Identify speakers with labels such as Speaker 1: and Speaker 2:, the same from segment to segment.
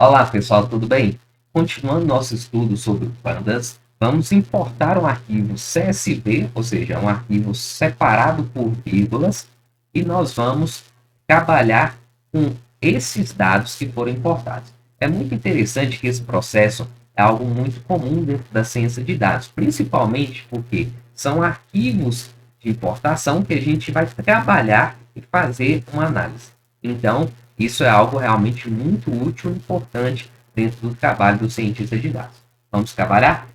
Speaker 1: Olá pessoal, tudo bem? Continuando nosso estudo sobre pandas, vamos importar um arquivo CSV, ou seja, um arquivo separado por vírgulas, e nós vamos trabalhar com esses dados que foram importados. É muito interessante que esse processo é algo muito comum dentro da ciência de dados, principalmente porque são arquivos de importação que a gente vai trabalhar e fazer uma análise. Então, isso é algo realmente muito útil e importante dentro do trabalho do cientista de dados. Vamos trabalhar?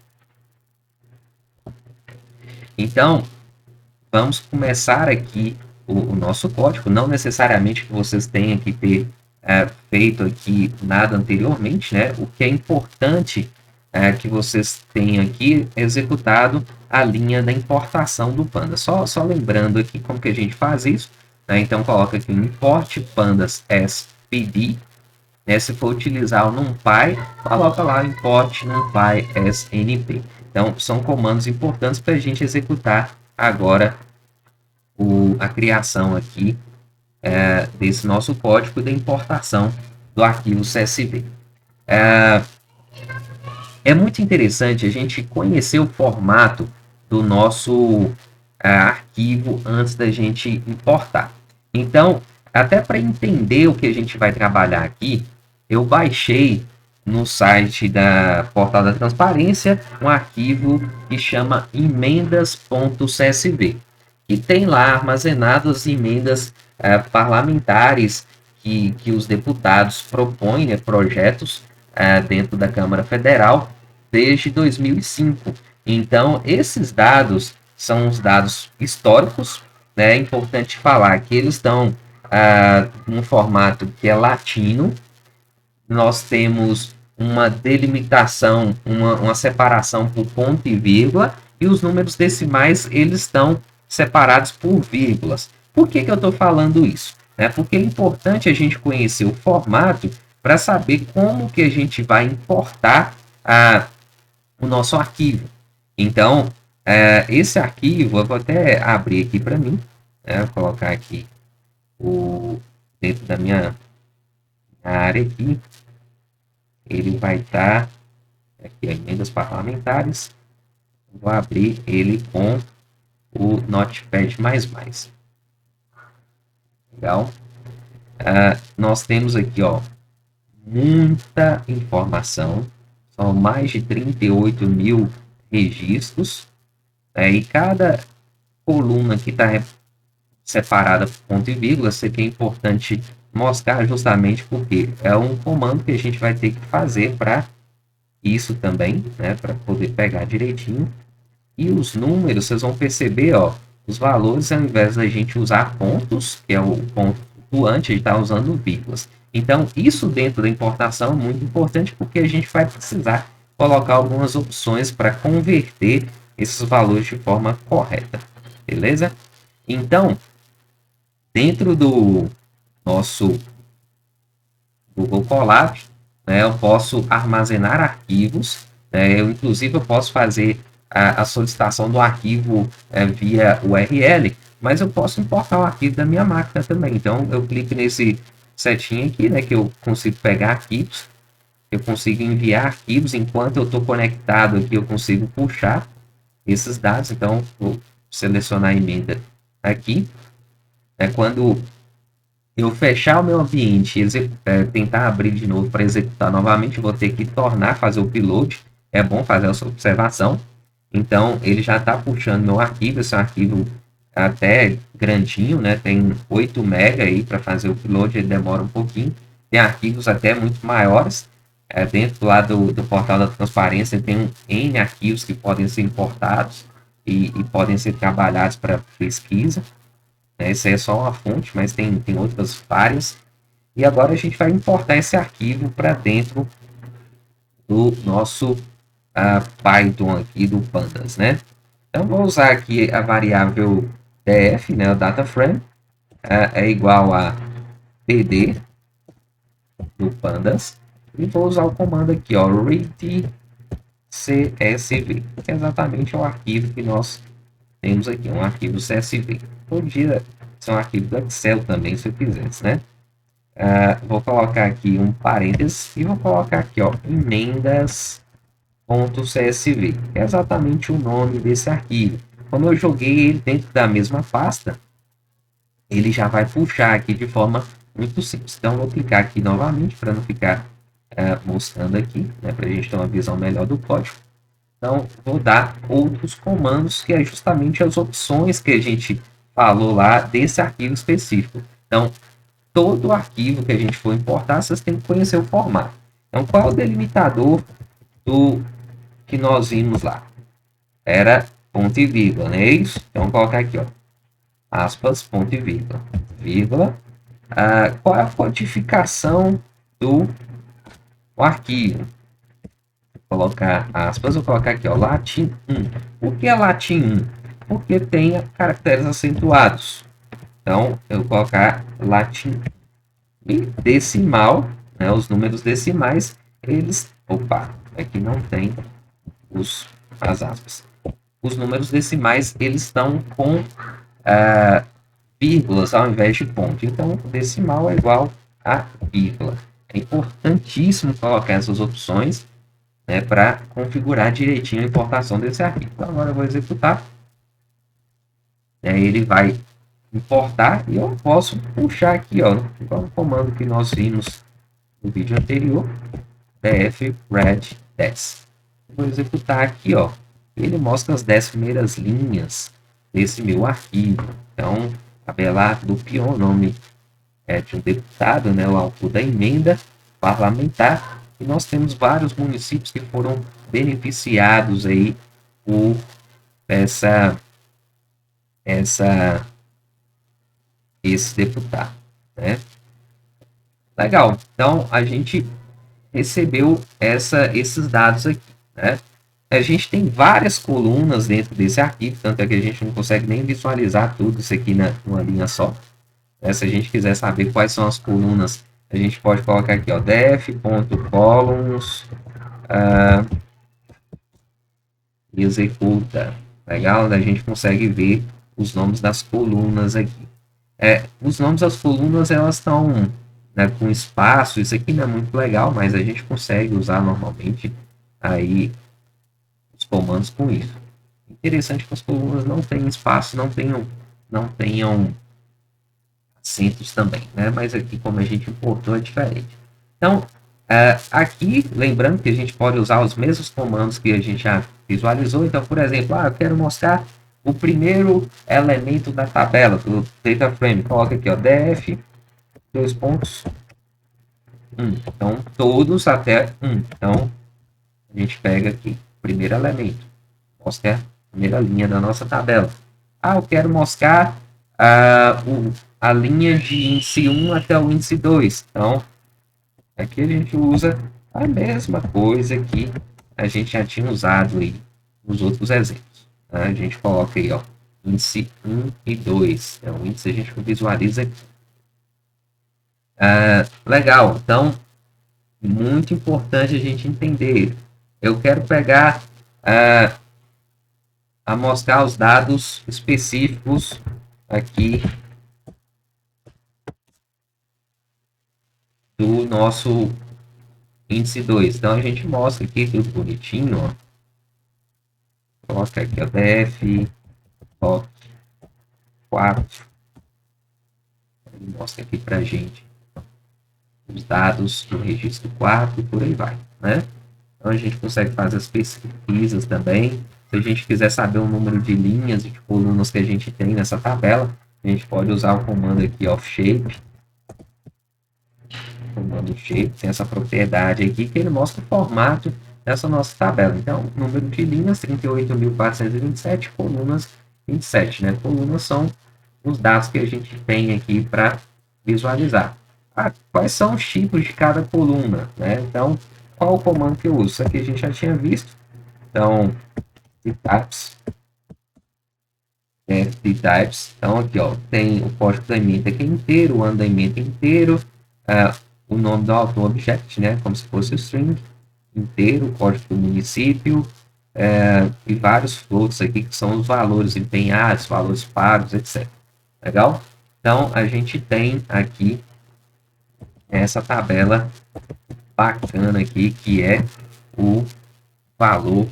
Speaker 1: Então, vamos começar aqui o nosso código. Não necessariamente que vocês tenham que ter feito aqui nada anteriormente, né? O que é importante é que vocês tenham aqui executado a linha da importação do Panda. Só lembrando aqui como que a gente faz isso, né? Então, coloca aqui um import pandas as pd. Né? Se for utilizar o NumPy, coloca lá o import NumPy as np. Então, são comandos importantes para a gente executar agora a criação aqui desse nosso código da importação do arquivo CSV. É muito interessante a gente conhecer o formato do nosso arquivo antes da gente importar. Então, até para entender o que a gente vai trabalhar aqui, eu baixei no site da Portal da Transparência um arquivo que chama emendas.csv, que tem lá armazenadas as emendas parlamentares que os deputados propõem, né, projetos dentro da Câmara Federal desde 2005. Então, esses dados são os dados históricos, né? É importante falar que eles estão num formato que é latino. Nós temos uma delimitação, uma separação por ponto e vírgula, e os números decimais eles estão separados por vírgulas. Por que eu estou falando isso? Porque é importante a gente conhecer o formato para saber como que a gente vai importar o nosso arquivo. Então, esse arquivo, eu vou até abrir aqui para mim, vou colocar aqui dentro da minha área aqui, ele vai estar aqui, emendas parlamentares, vou abrir ele com o Notepad++. Legal? Nós temos aqui, ó, muita informação, são mais de 38 mil registros, e cada coluna que está separada por ponto e vírgula, isso aqui é importante mostrar justamente porque é um comando que a gente vai ter que fazer para isso também, né, para poder pegar direitinho. E os números, vocês vão perceber, ó, os valores, ao invés da gente usar pontos, que é o ponto flutuante, a gente está usando vírgulas. Então, isso dentro da importação é muito importante porque a gente vai precisar colocar algumas opções para converter esses valores de forma correta. Beleza? Então, dentro do nosso Google Colab, né, eu posso armazenar arquivos, inclusive eu posso fazer a solicitação do arquivo via URL, mas eu posso importar o arquivo da minha máquina também. Então, eu clico nesse setinho aqui, né, que eu consigo pegar arquivos, eu consigo enviar arquivos, enquanto eu estou conectado aqui, eu consigo puxar esses dados. Então, vou selecionar a emenda aqui. Quando eu fechar o meu ambiente e tentar abrir de novo para executar novamente, vou ter que fazer o upload. É bom fazer essa observação. Então, ele já está puxando meu arquivo. Esse é um arquivo até grandinho, né? Tem 8 MB aí para fazer o upload, ele demora um pouquinho. Tem arquivos até muito maiores. Dentro lá do portal da transparência, tem N arquivos que podem ser importados e podem ser trabalhados para pesquisa. Essa é só uma fonte, mas tem outras várias. E agora a gente vai importar esse arquivo para dentro do nosso Python aqui do Pandas, né? Então, vou usar aqui a variável df, né, o data frame, é igual a pd do Pandas. E vou usar o comando aqui, ó, read csv, que é exatamente o arquivo que nós temos aqui, um arquivo CSV. Podia ser um arquivo do Excel também, se eu quisesse, né? Vou colocar aqui um parênteses e vou colocar aqui, ó, emendas.csv, que é exatamente o nome desse arquivo. Como eu joguei ele dentro da mesma pasta, ele já vai puxar aqui de forma muito simples. Então, vou clicar aqui novamente para não ficar mostrando aqui, né, para a gente ter uma visão melhor do código. Então, vou dar outros comandos, que é justamente as opções que a gente falou lá desse arquivo específico. Então, todo arquivo que a gente for importar, vocês têm que conhecer o formato. Então, qual é o delimitador do que nós vimos lá? Era ponto e vírgula, não é isso? Então, vou colocar aqui, ó, aspas, ponto e vírgula. Vírgula. Qual é a codificação do arquivo? Vou colocar aspas, vou colocar aqui, ó, latim 1. Por que é latim 1? Porque tem caracteres acentuados. Então, eu vou colocar latim e decimal, né, os números decimais, eles... Opa, aqui não tem as aspas. Os números decimais, eles estão com vírgulas ao invés de ponto. Então, decimal é igual a vírgula. É importantíssimo colocar essas opções, né, para configurar direitinho a importação desse arquivo. Então, agora eu vou executar. Ele vai importar e eu posso puxar aqui, ó, igual o comando que nós vimos no vídeo anterior, df read 10. Vou executar aqui, ó. Ele mostra as 10 primeiras linhas desse meu arquivo. Então, Abelardo do Pion, nome de um deputado, né, o autor da emenda parlamentar. E nós temos vários municípios que foram beneficiados aí por esse deputado, né? Legal. Então, a gente recebeu esses dados aqui, né? A gente tem várias colunas dentro desse arquivo, tanto é que a gente não consegue nem visualizar tudo isso aqui numa linha só. Se a gente quiser saber quais são as colunas, a gente pode colocar aqui, ó, def.columns executa. Legal? A gente consegue ver os nomes das colunas aqui. Os nomes das colunas, elas estão, né, com espaço. Isso aqui não é muito legal, mas a gente consegue usar normalmente aí os comandos com isso. Interessante que as colunas não tenham espaço, não tenham acentos também, né? Mas aqui, como a gente importou, é diferente. Então, aqui, lembrando que a gente pode usar os mesmos comandos que a gente já visualizou. Então, por exemplo, eu quero mostrar o primeiro elemento da tabela do data frame. Coloca aqui, ó, df, 2 pontos, 1. Então, todos até 1. Então, a gente pega aqui o primeiro elemento. Mostra a primeira linha da nossa tabela. Eu quero mostrar a linha de índice 1 até o índice 2. Então, aqui a gente usa a mesma coisa que a gente já tinha usado aí nos outros exemplos. Tá? A gente coloca aí, ó, índice 1 e 2. Então, o índice a gente visualiza aqui. Legal. Então, muito importante a gente entender. Eu quero pegar, amostrar os dados específicos aqui do nosso índice 2. Então, a gente mostra aqui tudo bonitinho, ó. Coloca aqui a def, top 4. Ele mostra aqui pra gente os dados do registro 4 e por aí vai, né? Então, a gente consegue fazer as pesquisas também. Se a gente quiser saber o número de linhas e de colunas que a gente tem nessa tabela, a gente pode usar o comando aqui, offShape. O comando shape tem essa propriedade aqui que ele mostra o formato dessa nossa tabela. Então, número de linhas, 38.427, colunas, 27, né? Colunas são os dados que a gente tem aqui para visualizar. Quais são os tipos de cada coluna, né? Então, qual o comando que eu uso? Isso aqui a gente já tinha visto. Então, types, types. Então, aqui, ó, tem o código da emenda aqui inteiro, o ano da emenda inteiro, o nome do autor object, né? Como se fosse o string inteiro, o código do município, e vários floats aqui que são os valores empenhados, valores pagos, etc. Legal? Então, a gente tem aqui essa tabela bacana aqui, que é o valor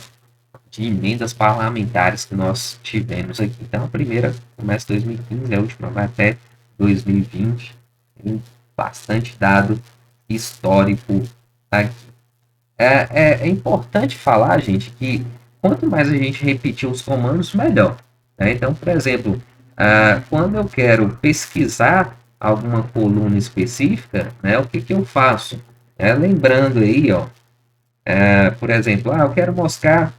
Speaker 1: de emendas parlamentares que nós tivemos aqui. Então, a primeira começa em 2015, a última vai até 2020. Tem bastante dado histórico aqui. É importante falar, gente, que quanto mais a gente repetir os comandos, melhor. Né? Então, por exemplo, quando eu quero pesquisar alguma coluna específica, né, o que eu faço? Lembrando aí, ó, por exemplo, eu quero mostrar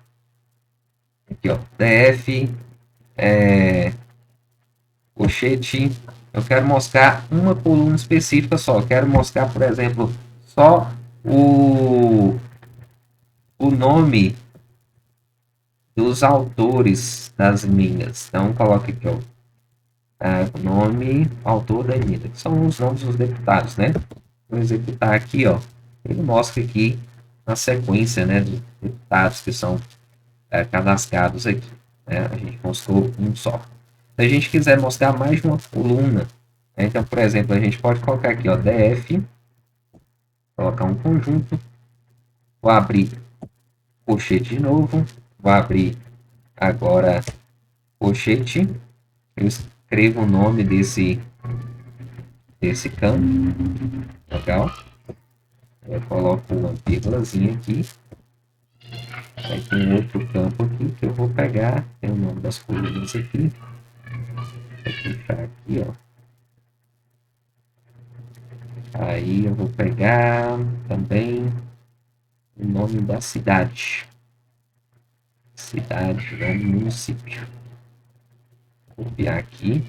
Speaker 1: aqui, ó, DF, colchete, eu quero mostrar uma coluna específica só. Eu quero mostrar, por exemplo, só o nome dos autores das emendas. Então, coloque aqui, ó, o nome, autor da emenda, que são os nomes dos deputados, né? Vou executar aqui, ó, ele mostra aqui a sequência, né, dos deputados que são cadastrados aqui. Né? A gente mostrou um só. Se a gente quiser mostrar mais de uma coluna, né? Então, por exemplo, a gente pode colocar aqui, ó, DF, colocar um conjunto, vou abrir colchete de novo, vou abrir agora colchete, eu escrevo o nome desse campo, legal, eu coloco uma vírgulazinha aqui, aí tem outro campo aqui que eu vou pegar, tem o nome das colunas aqui, vou clicar aqui, ó. Aí eu vou pegar também o nome da cidade. Cidade, nome município. Vou copiar aqui.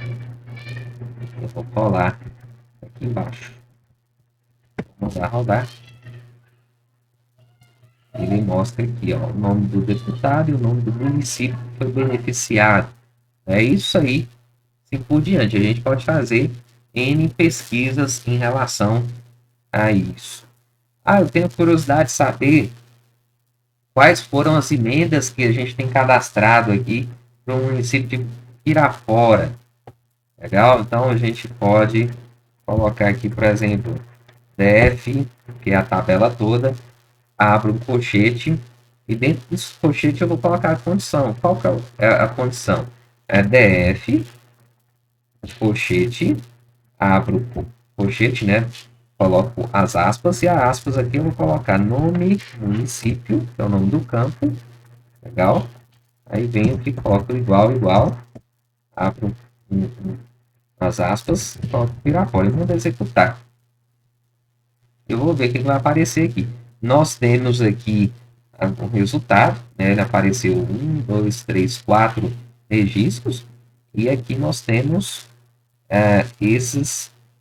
Speaker 1: Eu vou colar aqui embaixo. Vou mandar rodar. Ele mostra aqui, ó, o nome do deputado e o nome do município que foi beneficiado. É isso aí. Assim por diante. A gente pode fazer N pesquisas em relação a isso. Eu tenho curiosidade de saber quais foram as emendas que a gente tem cadastrado aqui para o município de Pirapora. Legal? Então a gente pode colocar aqui, por exemplo, DF, que é a tabela toda, abro um colchete e dentro desse colchete eu vou colocar a condição. Qual que é a condição? É DF, colchete, abro o colchete, né? Coloco as aspas e as aspas aqui eu vou colocar nome, município, que é o nome do campo. Legal? Aí venho aqui, coloco igual, abro as aspas, coloco Pirapora e vou executar. Eu vou ver o que vai aparecer aqui. Nós temos aqui o resultado, né? Ele apareceu 1, 2, 3, 4 registros, e aqui nós temos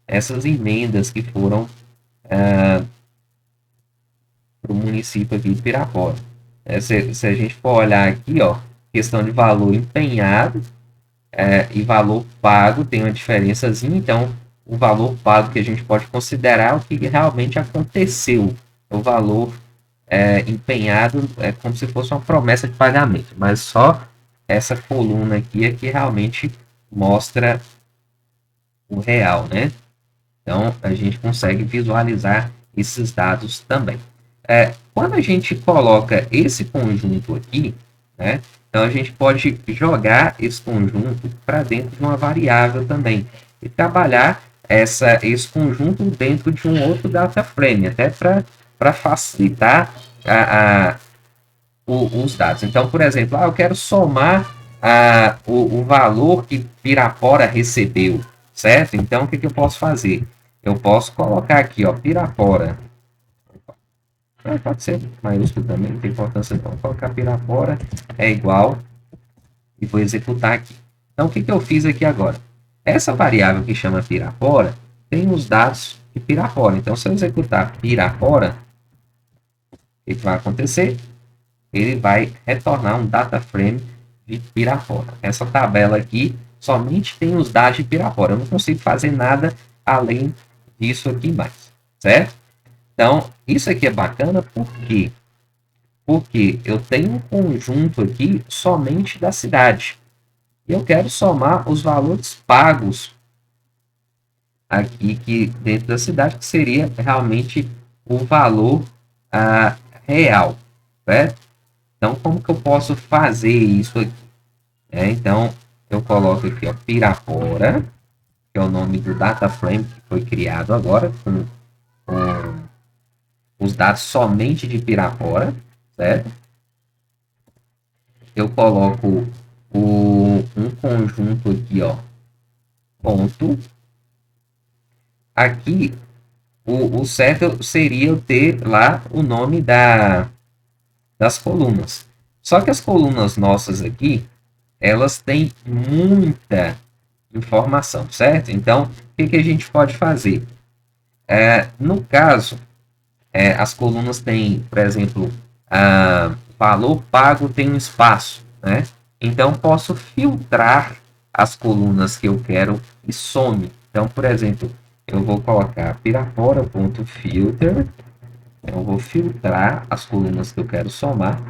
Speaker 1: essas emendas que foram para o município aqui de Pirapora. Se a gente for olhar aqui, ó, questão de valor empenhado e valor pago tem uma diferençazinha, então o valor pago que a gente pode considerar é o que realmente aconteceu. O valor empenhado é como se fosse uma promessa de pagamento, mas só essa coluna aqui é que realmente mostra o real, né? Então a gente consegue visualizar esses dados também. Quando a gente coloca esse conjunto aqui, né? Então a gente pode jogar esse conjunto para dentro de uma variável também e trabalhar esse conjunto dentro de um outro data frame, até para facilitar os dados. Então, por exemplo, eu quero somar o valor que Pirapora recebeu, certo? Então, o que eu posso fazer? Eu posso colocar aqui, ó, Pirapora. Pode ser maiúsculo também, não tem importância não. Vou colocar Pirapora é igual e vou executar aqui. Então, o que eu fiz aqui agora? Essa variável que chama Pirapora tem os dados de Pirapora. Então, se eu executar Pirapora, o que vai acontecer? Ele vai retornar um data frame de Pirapora. Essa tabela aqui somente tem os dados de Pirapora. Eu não consigo fazer nada além disso aqui mais, certo? Então, isso aqui é bacana por quê? Porque eu tenho um conjunto aqui somente da cidade. E eu quero somar os valores pagos aqui que dentro da cidade, que seria realmente o valor real, certo? Então, como que eu posso fazer isso aqui? Então, eu coloco aqui, ó, Pirapora, que é o nome do data frame que foi criado agora, com os dados somente de Pirapora, certo? Eu coloco um conjunto aqui, ó, ponto. Aqui, o certo seria eu ter lá o nome das colunas. Só que as colunas nossas aqui, elas têm muita informação, certo? Então, o que a gente pode fazer? No caso, as colunas têm, por exemplo, valor pago tem um espaço, né? Então, posso filtrar as colunas que eu quero e some. Então, por exemplo, eu vou colocar pirapora.filter, eu vou filtrar as colunas que eu quero somar,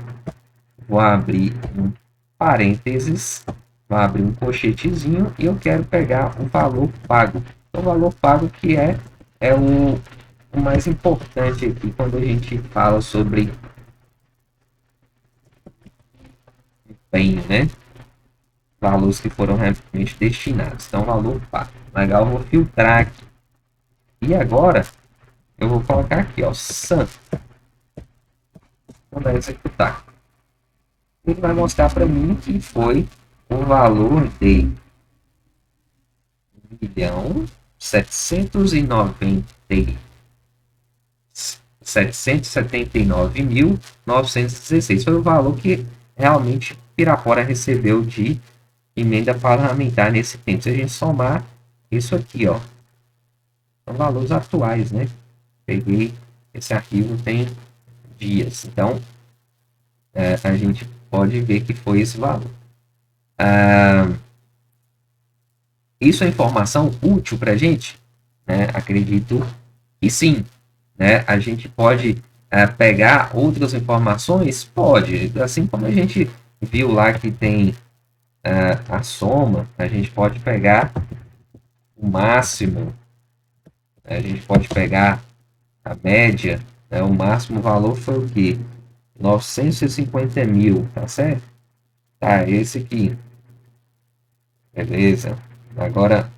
Speaker 1: vou abrir um parênteses, vou abrir um colchetezinho e eu quero pegar o valor pago. O valor pago que é o mais importante aqui quando a gente fala sobre empenho, né? Valores que foram realmente destinados. Então, valor pago. Legal, eu vou filtrar aqui. E agora, eu vou colocar aqui, ó, sum. Vou executar. Ele vai mostrar para mim que foi o valor de 1.779.916 foi o valor que realmente Pirapora recebeu de emenda parlamentar nesse tempo. Se a gente somar isso aqui, ó, são valores atuais, né? Peguei esse arquivo tem dias, então a gente pode ver que foi esse valor. Isso é informação útil para a gente? Né? Acredito que sim. Né? A gente pode pegar outras informações? Pode. Assim como a gente viu lá que tem a soma, a gente pode pegar o máximo, a gente pode pegar a média, né? O máximo valor foi o quê? 950 mil, tá certo? Tá, esse aqui. Beleza. Agora,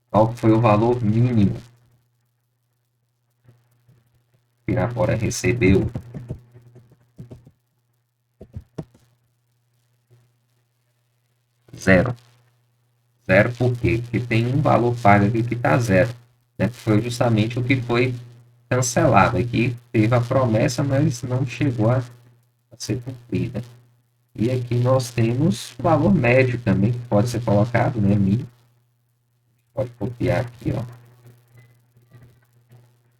Speaker 1: qual foi o valor mínimo que a Pirapora recebeu? Zero. Zero por quê? Porque tem um valor pago aqui que está zero. Né? Foi justamente o que foi cancelado. Aqui teve a promessa, mas não chegou a ser cumprida. E aqui nós temos o valor médio também, que pode ser colocado, né? Mil. Pode copiar aqui, ó.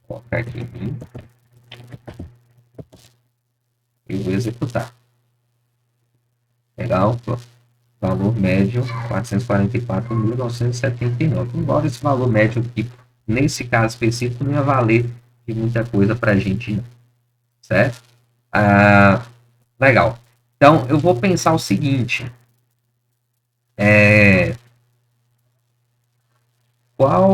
Speaker 1: Colocar aqui em mil. E vou executar. Legal? Valor médio 444.979. Embora esse valor médio aqui, nesse caso específico, não ia valer de muita coisa para a gente, certo? Legal. Então, eu vou pensar o seguinte. Qual...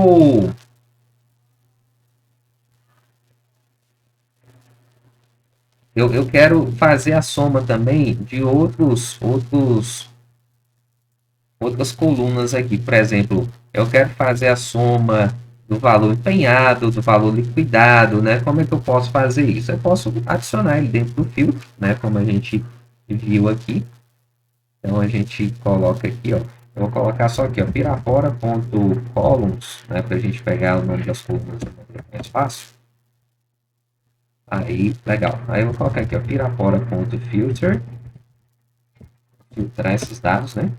Speaker 1: Eu quero fazer a soma também de outras colunas aqui. Por exemplo, eu quero fazer a soma do valor empenhado, do valor liquidado, né? Como é que eu posso fazer isso? Eu posso adicionar ele dentro do filtro, né? Como a gente viu aqui. Então a gente coloca aqui, ó. Eu vou colocar só aqui, ó, pirapora.columns, né? Para a gente pegar o nome das colunas de maneira mais fácil. Aí, legal. Aí eu vou colocar aqui, ó, pirapora.filter, filtrar esses dados, né?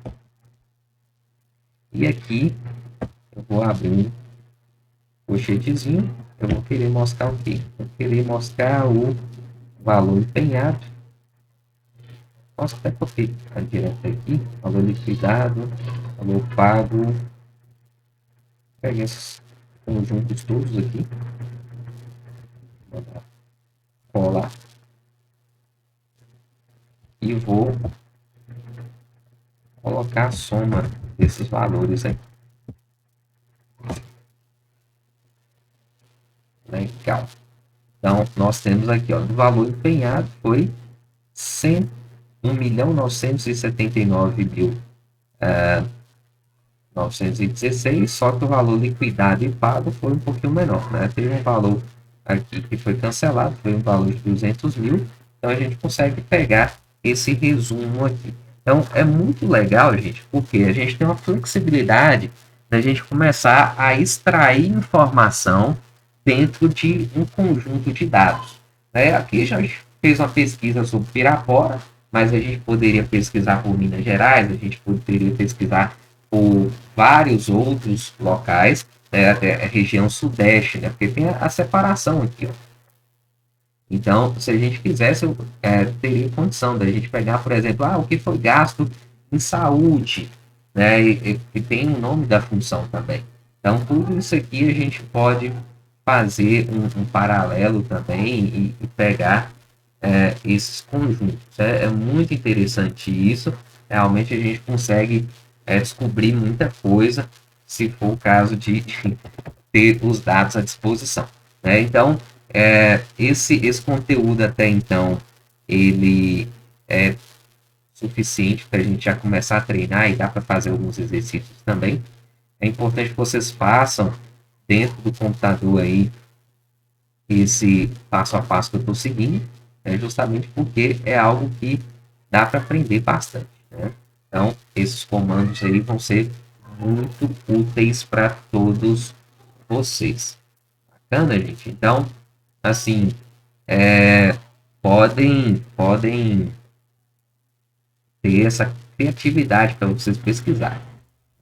Speaker 1: E aqui eu vou abrir um colchetezinho. Eu vou querer mostrar o quê? Vou querer mostrar o valor empenhado. Posso até copiar direto aqui. Valor liquidado, valor pago. Peguei esses conjuntos todos aqui. Vou colar. E vou colocar a soma desses valores aqui. legal. Então, nós temos aqui, ó, o valor empenhado foi 1.979.916, só que o valor liquidado e pago foi um pouquinho menor, né? Teve um valor aqui que foi cancelado, foi um valor de 200 mil, então a gente consegue pegar esse resumo aqui. Então, é muito legal, gente, porque a gente tem uma flexibilidade da gente começar a extrair informação dentro de um conjunto de dados. Né? Aqui já fez uma pesquisa sobre Pirapora, mas a gente poderia pesquisar por Minas Gerais, a gente poderia pesquisar por vários outros locais, né? Até a região sudeste, né? Porque tem a separação aqui. Ó. Então, se a gente quisesse, teria condição da gente pegar, por exemplo, o que foi gasto em saúde, né? E tem o nome da função também. Então, tudo isso aqui a gente pode fazer um paralelo também e pegar esses conjuntos. É muito interessante isso. Realmente a gente consegue descobrir muita coisa se for o caso de ter os dados à disposição. Né? Então, esse conteúdo até então, ele é suficiente para a gente já começar a treinar e dá para fazer alguns exercícios também. É importante que vocês façam dentro do computador aí esse passo a passo que eu estou seguindo, justamente porque é algo que dá para aprender bastante. Né? Então, esses comandos aí vão ser muito úteis para todos vocês. Bacana, gente? Então, assim, podem ter essa criatividade para vocês pesquisarem.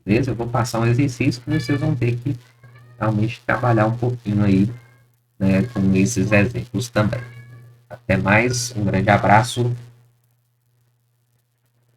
Speaker 1: Beleza? Eu vou passar um exercício que vocês vão ter que realmente trabalhar um pouquinho aí, né, com esses exemplos também. Até mais, um grande abraço